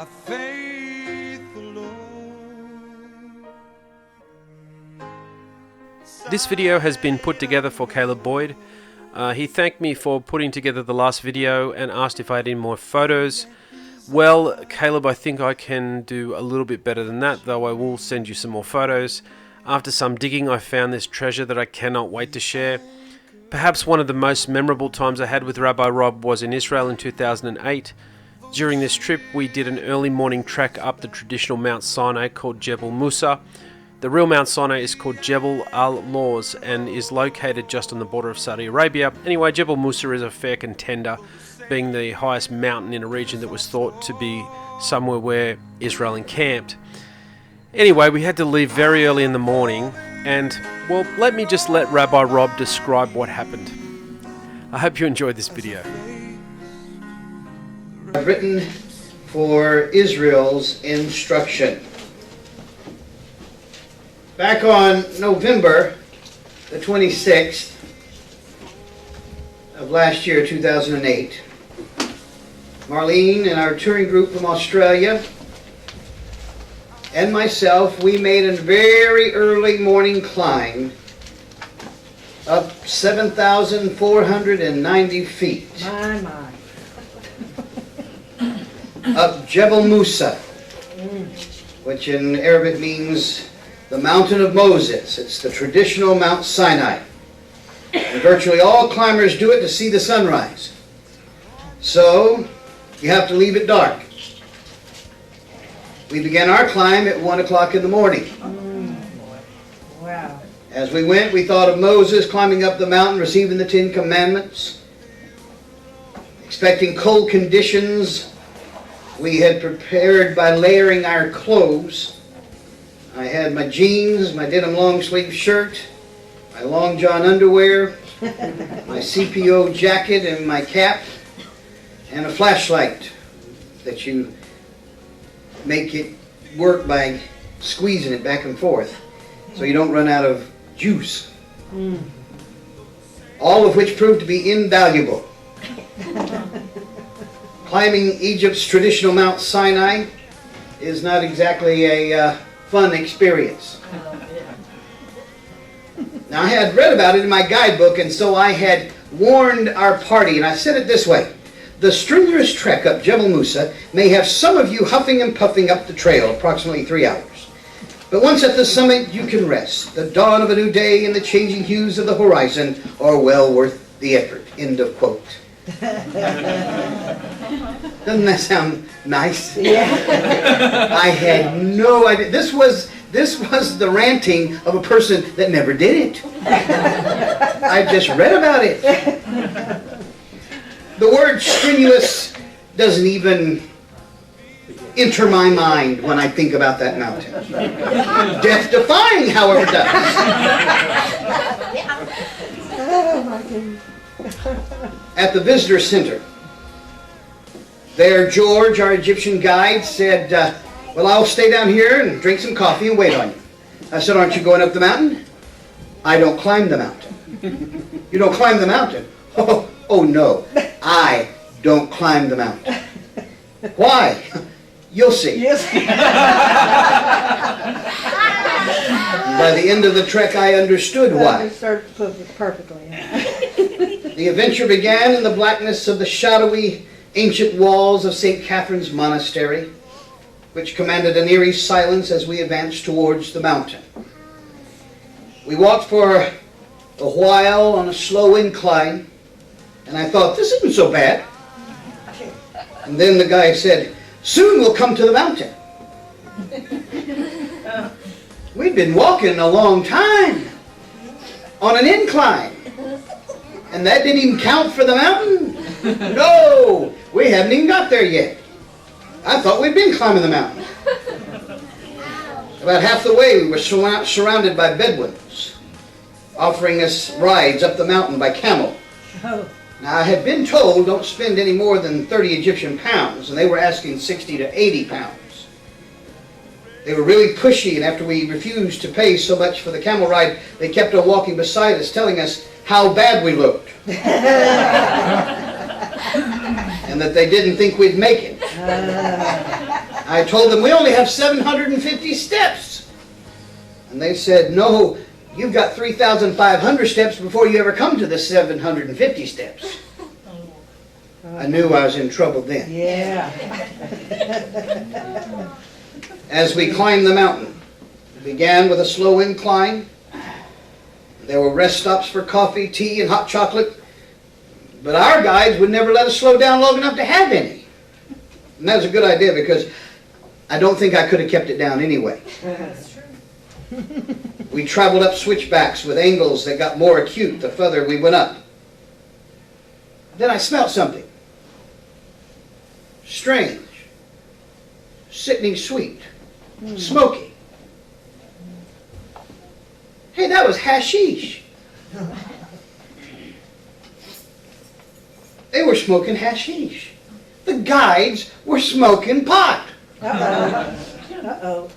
by faith alone. This video has been put together for Caleb Boyd. He thanked me for putting together the last video and asked if I had any more photos. Well, Caleb, I think I can do a little bit better than that, though I will send you some more photos. After some digging, I found this treasure that I cannot wait to share. Perhaps one of the most memorable times I had with Rabbi Rob was in Israel in 2008. During this trip, we did an early morning trek up the traditional Mount Sinai called Jebel Musa. The real Mount Sinai is called Jebel al-Lawz and is located just on the border of Saudi Arabia. Anyway, Jebel Musa is a fair contender, being the highest mountain in a region that was thought to be somewhere where Israel encamped. Anyway, we had to leave very early in the morning, and, well, let me just let Rabbi Rob describe what happened. I hope you enjoyed this video. Written for Israel's instruction. Back on November the 26th of last year, 2008, Marlene and our touring group from Australia and myself, we made a very early morning climb up 7,490 feet. My. Up Jebel Musa, which in Arabic means the mountain of Moses. It's the traditional Mount Sinai. And virtually all climbers do it to see the sunrise. So you have to leave it dark. We began our climb at 1 o'clock in the morning. Wow. As we went, we thought of Moses climbing up the mountain, receiving the 10 Commandments. Expecting cold conditions, we had prepared by layering our clothes. I had my jeans, my denim long sleeve shirt, my long john underwear, my CPO jacket and my cap, and a flashlight that you make it work by squeezing it back and forth so you don't run out of juice. All of which proved to be invaluable. Climbing Egypt's traditional Mount Sinai is not exactly a fun experience. Now, I had read about it in my guidebook, and so I had warned our party, and I said it this way: the strenuous trek up Jebel Musa may have some of you huffing and puffing up the trail, approximately 3 hours. But once at the summit, you can rest. The dawn of a new day and the changing hues of the horizon are well worth the effort. End of quote. Doesn't that sound nice? Yeah. I had no idea. This was the ranting of a person that never did it. I just read about it. The word strenuous doesn't even enter my mind when I think about that mountain. Death-defying, however, does. Oh my goodness. At the visitor center, there George, our Egyptian guide, said, well, I'll stay down here and drink some coffee and wait on you. I said, aren't you going up the mountain? I don't climb the mountain. You don't climb the mountain? Oh no, I don't climb the mountain. Why? You'll see. Yes. By the end of the trek, I understood why. Understood perfectly. The adventure began in the blackness of the shadowy ancient walls of St. Catherine's Monastery, which commanded an eerie silence as we advanced towards the mountain. We walked for a while on a slow incline, and I thought, this isn't so bad. And then the guy said, soon we'll come to the mountain. We'd been walking a long time on an incline. And that didn't even count for the mountain? No, we haven't even got there yet. I thought we'd been climbing the mountain. About half the way we were surrounded by Bedouins, offering us rides up the mountain by camel. Now I had been told don't spend any more than 30 Egyptian pounds, and they were asking 60 to 80 pounds. They were really pushy, and after we refused to pay so much for the camel ride, they kept on walking beside us, telling us how bad we looked. And that they didn't think we'd make it. I told them, we only have 750 steps. And they said, no, you've got 3,500 steps before you ever come to the 750 steps. I knew I was in trouble then. Yeah. As we climbed the mountain, it began with a slow incline. There were rest stops for coffee, tea, and hot chocolate. But our guides would never let us slow down long enough to have any. And that was a good idea because I don't think I could have kept it down anyway. That's true. We traveled up switchbacks with angles that got more acute the further we went up. Then I smelled something. Strange. Sickening sweet. Smoky. Hey, that was hashish. They were smoking hashish. The guides were smoking pot. Uh-oh.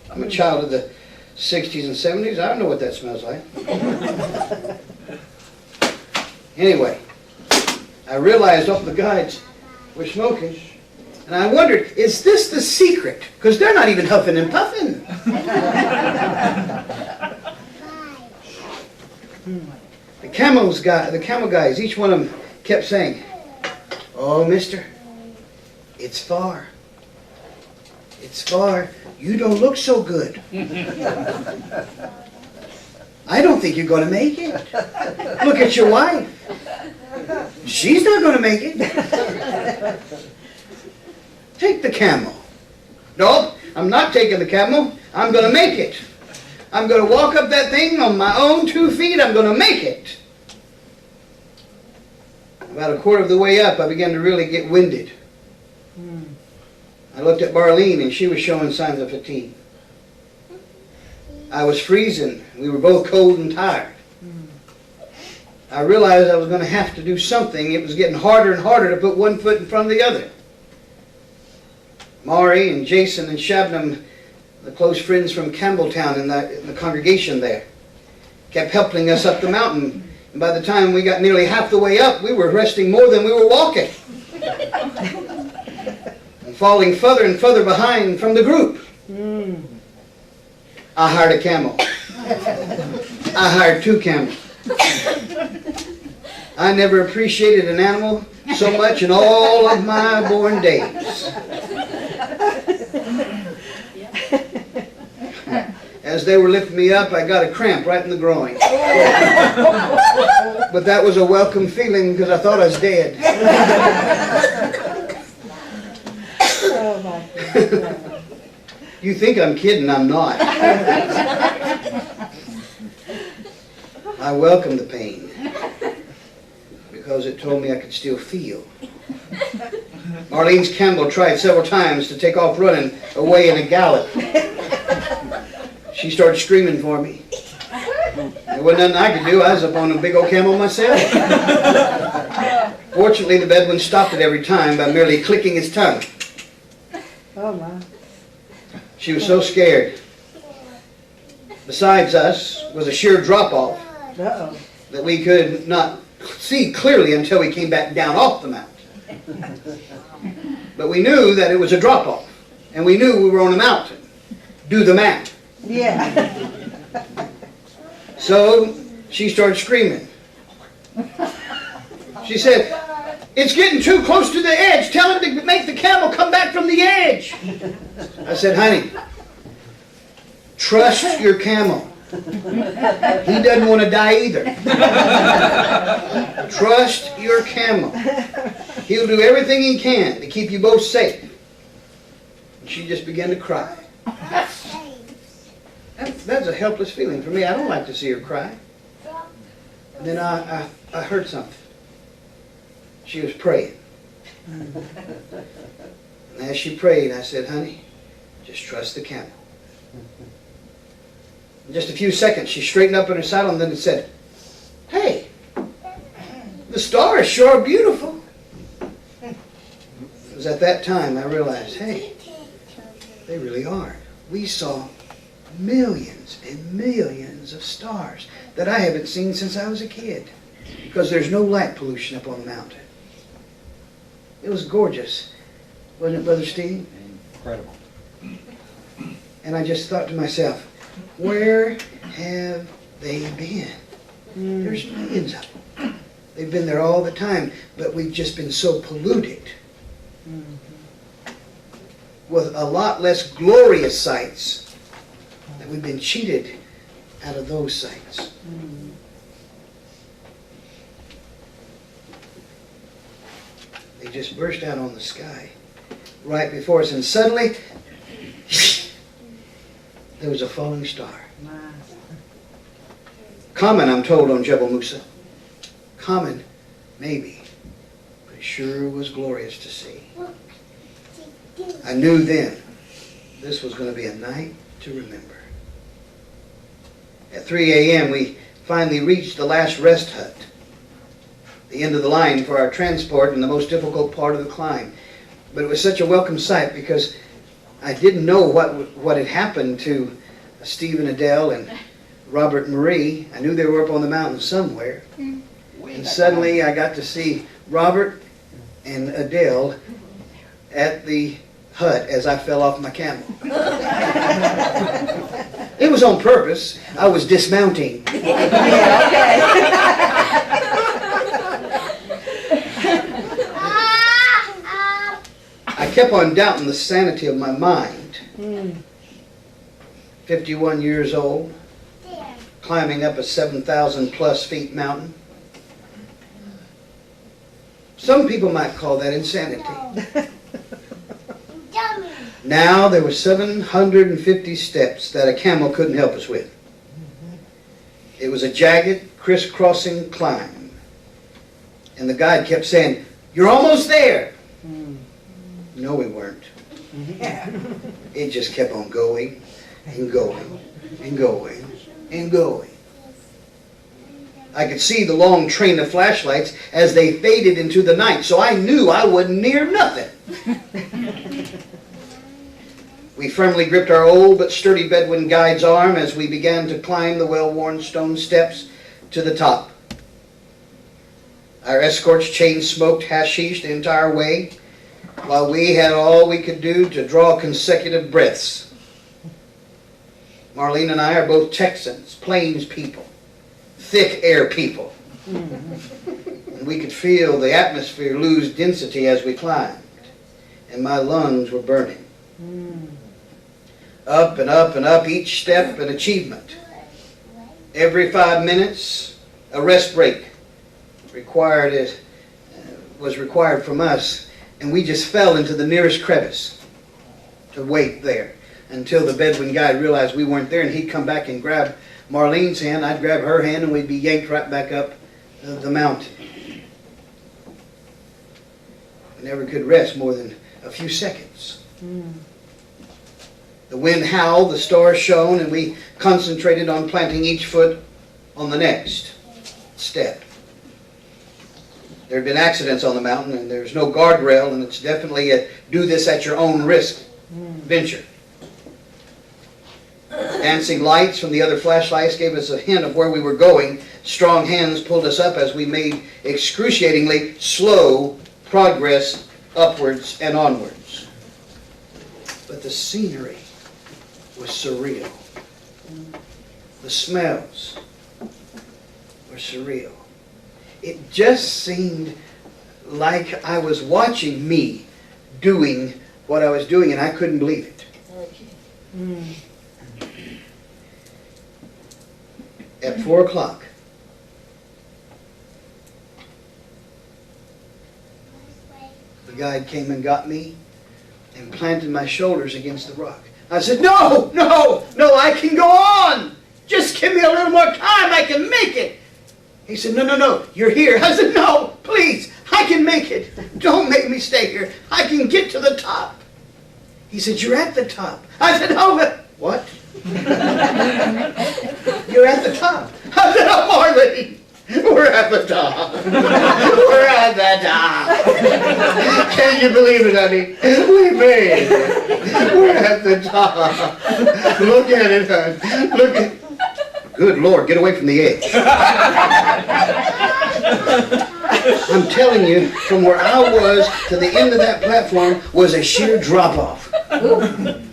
I'm a child of the 60s and 70s. I don't know what that smells like. Anyway, I realized all the guides were smoking. And I wondered, is this the secret? Because they're not even huffing and puffing. The camel guys, each one of them kept saying, oh, mister, it's far. It's far. You don't look so good. I don't think you're going to make it. Look at your wife. She's not going to make it. Take the camel. Nope, I'm not taking the camel. I'm going to make it. I'm going to walk up that thing on my own 2 feet. I'm going to make it. About a quarter of the way up, I began to really get winded. I looked at Marlene, and she was showing signs of fatigue. I was freezing. We were both cold and tired. I realized I was going to have to do something. It was getting harder and harder to put one foot in front of the other. Maury and Jason and Shabnam, the close friends from Campbelltown in the congregation there, kept helping us up the mountain. And by the time we got nearly half the way up, we were resting more than we were walking. And falling further and further behind from the group. I hired a camel. I hired 2 camels. I never appreciated an animal so much in all of my born days. As they were lifting me up, I got a cramp right in the groin. But that was a welcome feeling because I thought I was dead. Oh my goodness. You think I'm kidding, I'm not. I welcomed the pain because it told me I could still feel. Marlene's Campbell tried several times to take off running away in a gallop. She started screaming for me. There wasn't nothing I could do. I was up on a big old camel myself. Fortunately, the Bedouin stopped it every time by merely clicking his tongue. Oh my. She was so scared. Besides us was a sheer drop-off Uh-oh. that we could not see clearly until we came back down off the mountain. But we knew that it was a drop-off, and we knew we were on a mountain. Do the math. Yeah. So she started screaming. She said, it's getting too close to the edge. Tell him to make the camel come back from the edge. I said, honey, trust your camel. He doesn't want to die either. Trust your camel. He'll do everything he can to keep you both safe. And she just began to cry. That's a helpless feeling for me. I don't like to see her cry. And then I heard something. She was praying. And as she prayed, I said, honey, just trust the camel. In just a few seconds, she straightened up in her saddle and then said, hey, the stars sure are beautiful. It was at that time I realized, hey, they really are. We saw millions and millions of stars that I haven't seen since I was a kid because there's no light pollution up on the mountain. It was gorgeous. Wasn't it, Brother Steve? Incredible. And I just thought to myself, where have they been? There's millions of them. They've been there all the time, but we've just been so polluted with a lot less glorious sights that we've been cheated out of those sights. They just burst out on the sky right before us, and suddenly there was a falling star. Common, I'm told, on Jebel Musa. Common, maybe, but it sure was glorious to see. I knew then this was going to be a night to remember. At 3 a.m. we finally reached the last rest hut, the end of the line for our transport and the most difficult part of the climb. But it was such a welcome sight because I didn't know what had happened to Steve and Adele and Robert and Marie. I knew they were up on the mountain somewhere. And suddenly I got to see Robert and Adele at the hut as I fell off my camel. It was on purpose. I was dismounting. I kept on doubting the sanity of my mind. 51 years old, climbing up a 7,000 plus feet mountain. Some people might call that insanity. Now there were 750 steps that a camel couldn't help us with. It was a jagged, crisscrossing climb. And the guide kept saying, "You're almost there." No, we weren't. It just kept on going and going and going and going. I could see the long train of flashlights as they faded into the night, so I knew I wasn't near nothing. We firmly gripped our old but sturdy Bedouin guide's arm as we began to climb the well-worn stone steps to the top. Our escorts chain-smoked hashish the entire way, while we had all we could do to draw consecutive breaths. Marlene and I are both Texans, plains people, thick air people. And we could feel the atmosphere lose density as we climbed, and my lungs were burning. Up and up and up, each step an achievement. Every 5 minutes, a rest break was required from us, and we just fell into the nearest crevice to wait there until the Bedouin guide realized we weren't there, and he'd come back and grab Marlene's hand, I'd grab her hand, and we'd be yanked right back up the mountain. We never could rest more than a few seconds. The wind howled, the stars shone, and we concentrated on planting each foot on the next step. There had been accidents on the mountain, and there's no guardrail, and it's definitely a do this at your own risk venture. Dancing lights from the other flashlights gave us a hint of where we were going. Strong hands pulled us up as we made excruciatingly slow progress upwards and onwards. But the scenery was surreal. The smells were surreal. It just seemed like I was watching me doing what I was doing, and I couldn't believe it. At 4 o'clock, the guide came and got me and planted my shoulders against the rock. I said, "No, no, no, I can go on. Just give me a little more time. I can make it." He said, "No, no, no, you're here." I said, "No, please, I can make it. Don't make me stay here. I can get to the top." He said, "You're at the top." I said, "Oh, but what?" "You're at the top." I said, "Oh, Marlene, we're at the top. We're at the top. Can you believe it, honey? We made it. We're at the top. Look at it, hon. Look at. Good Lord, get away from the edge. I'm telling you, from where I was to the end of that platform was a sheer drop-off. Oh my goodness.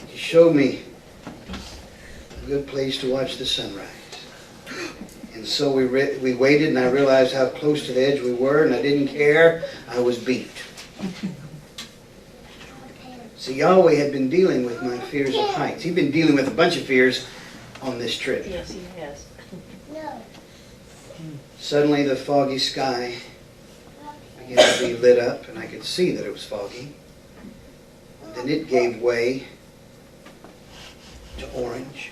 He showed me a good place to watch the sunrise. And so we waited, and I realized how close to the edge we were, and I didn't care. I was beat. See, Yahweh had been dealing with my fears of heights. He'd been dealing with a bunch of fears on this trip. Yes, he has. Suddenly the foggy sky began to be lit up, and I could see that it was foggy. And then it gave way to orange.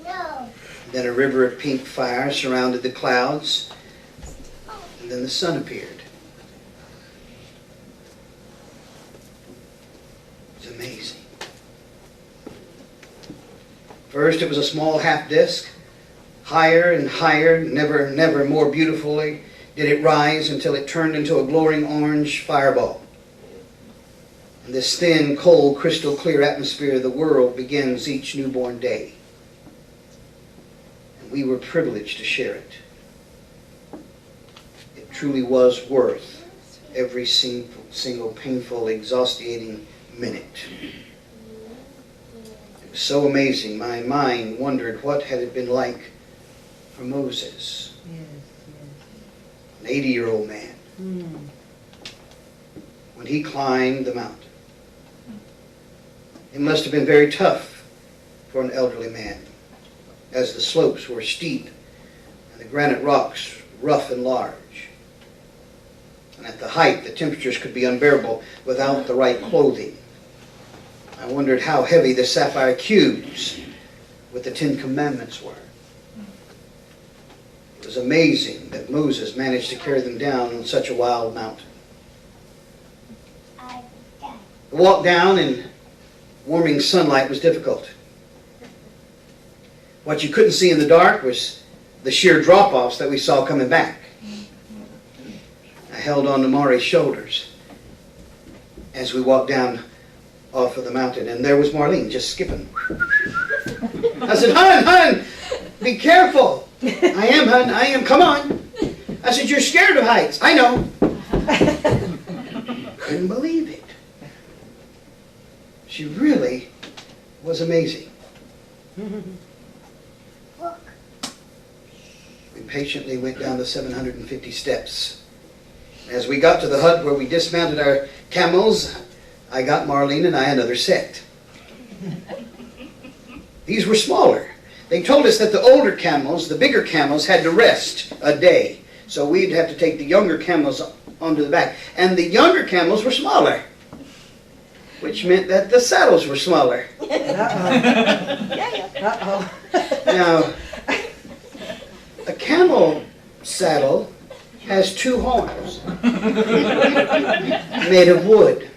And then a river of pink fire surrounded the clouds. And then the sun appeared. It's amazing. First it was a small half disc. Higher and higher, never more beautifully did it rise until it turned into a glowing orange fireball. And this thin, cold, crystal clear atmosphere of the world begins each newborn day. And we were privileged to share it. It truly was worth every single painful, exhausting minute. It was so amazing. My mind wondered what had it been like for Moses, an 80-year-old man, when he climbed the mountain. It must have been very tough for an elderly man, as the slopes were steep and the granite rocks rough and large. And at the height, the temperatures could be unbearable without the right clothing. I wondered how heavy the sapphire cubes with the 10 Commandments were. It was amazing that Moses managed to carry them down on such a wild mountain. The walk down in warming sunlight was difficult. What you couldn't see in the dark was the sheer drop-offs that we saw coming back. I held on to Mari's shoulders as we walked down off of the mountain, and there was Marlene just skipping. I said, "Hun, be careful." "I am, hun, I am. Come on." I said, "You're scared of heights." "I know." Couldn't believe it. She really was amazing. We patiently went down the 750 steps. As we got to the hut where we dismounted our camels, I got Marlene and I another set. These were smaller. They told us that the older camels, the bigger camels, had to rest a day. So we'd have to take the younger camels onto the back. And the younger camels were smaller, which meant that the saddles were smaller. Uh-oh. Now, a camel saddle has 2 horns made of wood.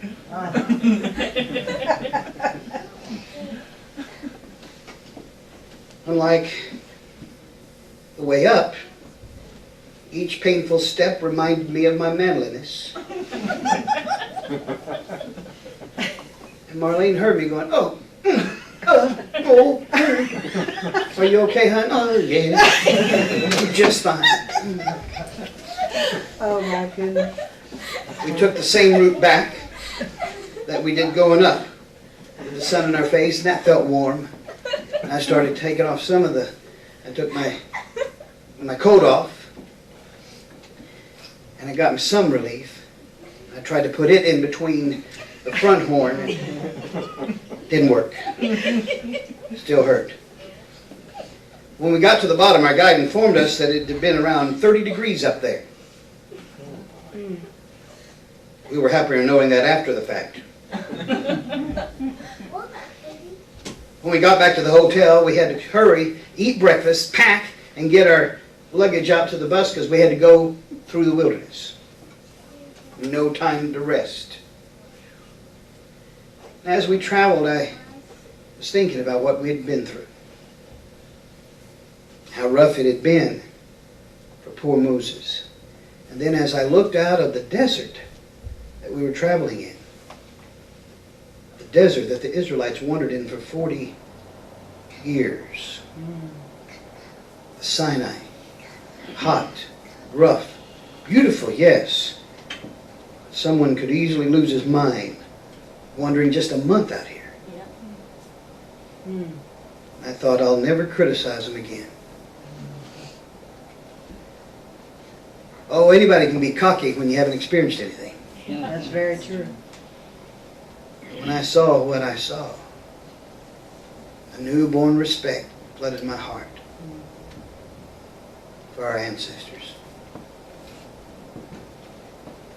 Unlike the way up, each painful step reminded me of my manliness. And Marlene heard me going, "Oh, oh. Are you okay, hon?" "Oh, yeah. Just fine." Oh my goodness. We took the same route back that we did going up, with the sun in our face, and that felt warm. And I started taking off I took my coat off, and it got me some relief. I tried to put it in between the front horn. Didn't work. Still hurt. When we got to the bottom, our guide informed us that it had been around 30 degrees up there. We were happier knowing that after the fact. When we got back to the hotel, we had to hurry, eat breakfast, pack, and get our luggage out to the bus because we had to go through the wilderness. No time to rest. As we traveled, I was thinking about what we had been through. How rough it had been for poor Moses. And then as I looked out of the desert that we were traveling in, the desert that the Israelites wandered in for 40 years. Sinai. Hot, rough, beautiful, yes. Someone could easily lose his mind wandering just a month out here. I thought I'll never criticize him again. Oh, anybody can be cocky when you haven't experienced anything. That's very true. When I saw what I saw, a newborn respect flooded my heart for our ancestors.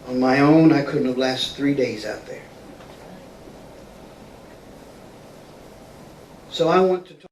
On my own, I couldn't have lasted 3 days out there. So I want to talk